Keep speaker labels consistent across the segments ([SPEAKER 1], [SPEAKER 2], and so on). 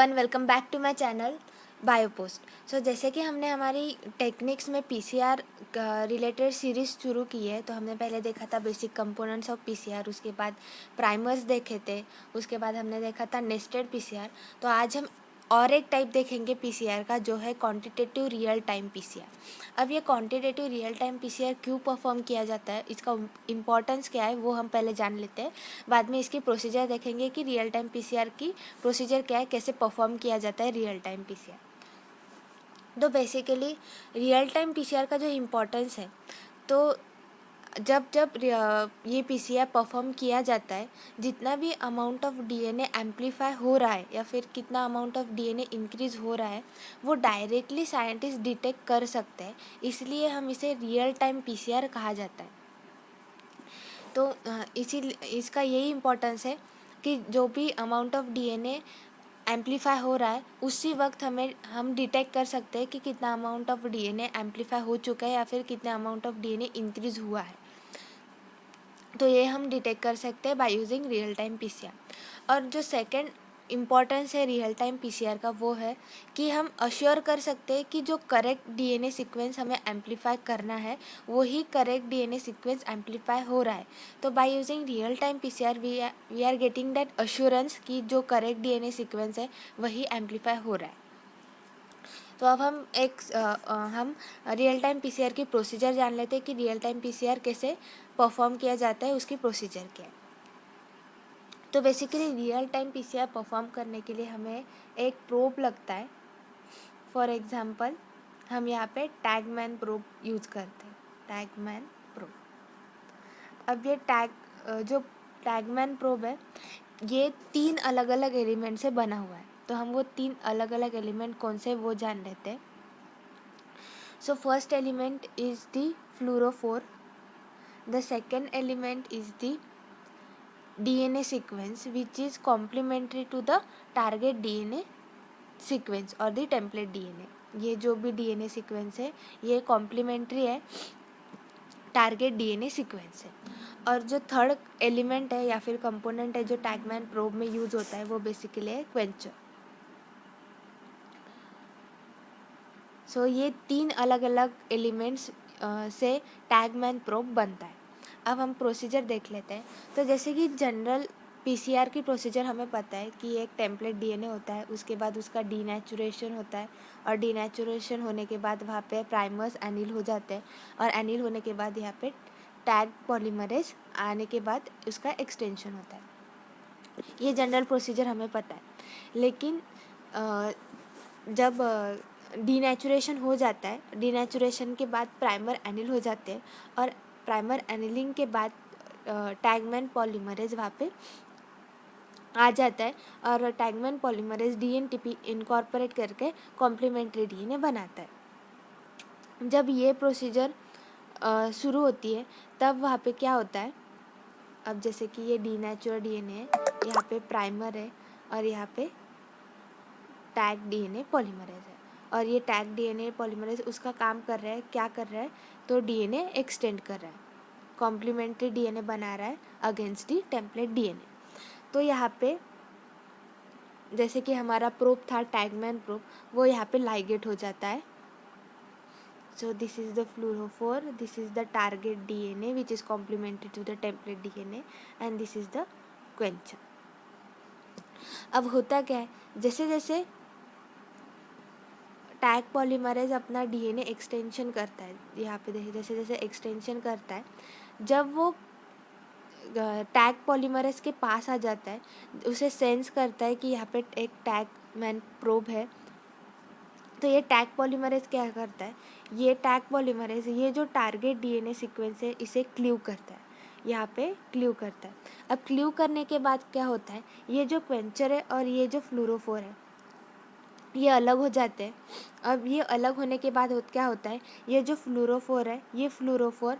[SPEAKER 1] Everyone, welcome back to my channel Biopost. So जैसे कि हमने हमारी टेक्निक्स में पीसीआर रिलेटेड सीरीज़ शुरू की है, तो हमने पहले देखा था बेसिक कंपोनेंट्स ऑफ पीसीआर, उसके बाद प्राइमर्स देखे थे, उसके बाद हमने देखा था नेस्टेड पीसीआर। तो आज हम और एक टाइप देखेंगे पीसीआर का, जो है क्वांटिटेटिव रियल टाइम पीसीआर। अब ये क्वांटिटेटिव रियल टाइम पीसीआर क्यों परफॉर्म किया जाता है, इसका इम्पोर्टेंस क्या है, वो हम पहले जान लेते हैं। बाद में इसकी प्रोसीजर देखेंगे कि रियल टाइम पीसीआर की प्रोसीजर क्या है, कैसे परफॉर्म किया जाता है रियल टाइम पीसीआर। तो बेसिकली रियल टाइम पीसीआर का जो इम्पोर्टेंस है, तो जब जब ये पीसीआर परफॉर्म किया जाता है, जितना भी अमाउंट ऑफ डीएनए एम्पलीफाई हो रहा है या फिर कितना अमाउंट ऑफ डीएनए इंक्रीज हो रहा है, वो डायरेक्टली साइंटिस्ट डिटेक्ट कर सकते हैं। इसलिए हम इसे रियल टाइम पीसीआर कहा जाता है। तो इसी इसका यही इम्पोर्टेंस है कि जो भी अमाउंट ऑफ डीएनए एम्पलीफाई हो रहा है, उसी वक्त हम डिटेक्ट कर सकते हैं कि कितना अमाउंट ऑफ डीएनए एम्पलीफाई हो चुका है या फिर कितना अमाउंट ऑफ डीएनए इंक्रीज हुआ है। तो ये हम डिटेक्ट कर सकते हैं bye using real time PCR. और जो सेकंड इम्पॉर्टेंस है रियल टाइम पीसीआर का, वो है कि हम अश्योर कर सकते हैं कि जो करेक्ट डीएनए सीक्वेंस हमें एम्पलीफाई करना है, वही करेक्ट डीएनए सीक्वेंस एम्पलीफाई हो रहा है। तो by using real time PCR we are getting that assurance कि जो करेक्ट डीएनए सीक्वेंस है वही एम्पलीफाई हो रहा है। तो अब हम रियल टाइम पीसीआर की प्रोसीजर जान लेते हैं कि रियल टाइम पीसीआर कैसे परफॉर्म किया जाता है, उसकी प्रोसीजर क्या है। तो basically real time PCR perform करने के लिए हमें एक प्रोब लगता है। फॉर एग्जांपल हम यहाँ पे टैगमैन प्रोब यूज़ करते हैं, टैगमैन प्रोब। अब ये जो टैगमैन प्रोब है, ये 3 अलग अलग एलिमेंट से बना हुआ है। तो हम वो 3 अलग अलग एलिमेंट कौन से वो जान लेते हैं। So first element is the fluorophore. The second element is the DNA sequence, which is complementary to the target DNA sequence or the template DNA. ये जो भी DNA sequence है, ये complementary है टारगेट DNA सीक्वेंस से। और जो third element है या फिर कंपोनेंट है जो टैगमैन प्रोब में यूज होता है, वो बेसिकली है क्वेंचर। सो ये 3 अलग अलग एलिमेंट्स से टैगमैन प्रोब बनता है। अब हम प्रोसीजर देख लेते हैं। तो जैसे कि जनरल पीसीआर की प्रोसीजर हमें पता है कि एक टेम्पलेट डीएनए होता है, उसके बाद उसका डीनेचुरेशन होता है, और डीनेचुरेशन होने के बाद वहाँ पे प्राइमर्स एनिल हो जाते हैं, और एनिल होने के बाद यहाँ पे टैग पॉलीमरेज आने के बाद उसका एक्सटेंशन होता है। ये जनरल प्रोसीजर हमें पता है। लेकिन जब डीनेचुरेशन हो जाता है, डीनेचुरेशन के बाद प्राइमर एनिल हो जाते हैं, और प्राइमर एनिलिंग के बाद टैगमैन पॉलीमरेज वहाँ पे आ जाता है, और टैगमैन पॉलीमरेज डीएनटीपी इनकॉर्पोरेट करके कॉम्प्लीमेंट्री डीएनए बनाता है। जब ये प्रोसीजर शुरू होती है, तब वहाँ पे क्या होता है, अब जैसे कि ये डीनेचुरल डीएनए है, यहाँ पे प्राइमर है, और यहाँ पे टैग डीएनए पॉलीमरेज है, और ये टैग डीएनए पॉलीमरेज उसका काम कर रहा है, क्या कर रहा है, तो डीएनए एक्सटेंड कर रहा है, कॉम्प्लीमेंट्री डीएनए बना रहा है अगेंस्ट दी टेम्पलेट डीएनए। तो यहाँ पे जैसे कि हमारा प्रोब था टैगमैन प्रोब, वो यहाँ पे लाइगेट हो जाता है। So this is the fluorophore, this is the target DNA which is complementary to the template DNA, and this is the quencher. अब होता क्या है, जैसे जैसे टैग पॉलीमरेज अपना डीएनए एक्सटेंशन करता है, यहाँ पे देखिए जैसे जैसे एक्सटेंशन करता है, जब वो टैग पॉलीमरेज के पास आ जाता है, उसे सेंस करता है कि यहाँ पे एक टैगमैन प्रोब है। तो ये टैग पॉलीमरेज क्या करता है, ये टैग पॉलीमरेज ये जो टारगेट डीएनए सीक्वेंस है, इसे क्ल्यू करता है, यहाँ पे क्ल्यू करता है। अब क्ल्यू करने के बाद क्या होता है, ये जो क्वेंचर है और ये जो फ्लूरोफोर है, ये अलग हो जाते हैं। अब ये अलग होने के बाद क्या होता है, ये जो फ्लूरोफोर है, ये फ्लूरोफोर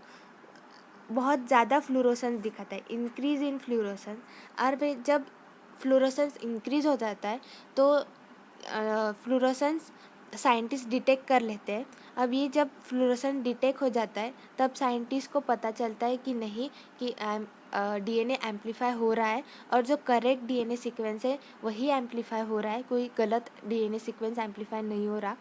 [SPEAKER 1] बहुत ज़्यादा फ्लूरोसेंस दिखाता है, इंक्रीज इन फ्लूरोसेंस। और जब फ्लूरोसेंस इंक्रीज हो जाता है, तो फ्लूरोसेंस साइंटिस्ट डिटेक्ट कर लेते हैं। अब ये जब फ्लोरोसेंट डिटेक्ट हो जाता है तब साइंटिस्ट को पता चलता है कि नहीं, कि डीएनए एम्पलीफाई हो रहा है और जो करेक्ट डीएनए सीक्वेंस है वही एम्पलीफाई हो रहा है, कोई गलत डीएनए सीक्वेंस एम्पलीफाई नहीं हो रहा।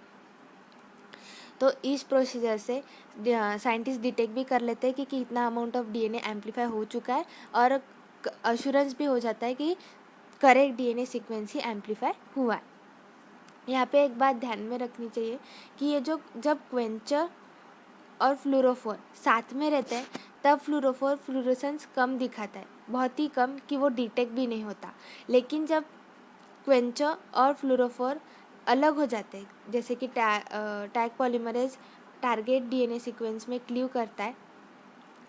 [SPEAKER 1] तो इस प्रोसीजर से साइंटिस्ट डिटेक्ट भी कर लेते हैं कि कितना अमाउंट ऑफ डीएनए एम्पलीफाई हो चुका है, और अश्योरेंस भी हो जाता है कि करेक्ट डीएनए सीक्वेंस ही एम्पलीफाई हुआ है। यहाँ पे एक बात ध्यान में रखनी चाहिए कि ये जब क्वेंचर और फ्लूरोफोर साथ में रहते हैं तब फ्लूरोफोर फ्लूरोसेंस कम दिखाता है, बहुत ही कम, कि वो डिटेक्ट भी नहीं होता। लेकिन जब क्वेंचर और फ्लूरोफोर अलग हो जाते हैं, जैसे कि tag polymerase target DNA sequence में क्लीव करता है,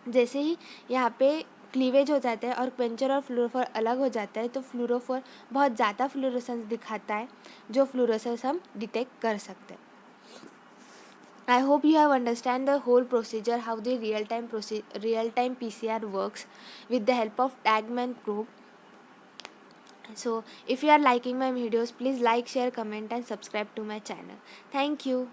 [SPEAKER 1] जैसे ही यहाँ पे क्लीवेज हो जाता है और क्वेंचर और फ्लूरोफोर अलग हो जाता है तो फ्लूरोफोर बहुत ज़्यादा फ्लूरोसेंस दिखाता है, जो फ्लूरोसेंस हम डिटेक्ट कर सकते हैं। I hope you have understand the whole procedure, how the real-time PCR works with the help of TagMan probe. So if you are liking my videos, please like, share, comment and subscribe to my channel. Thank you.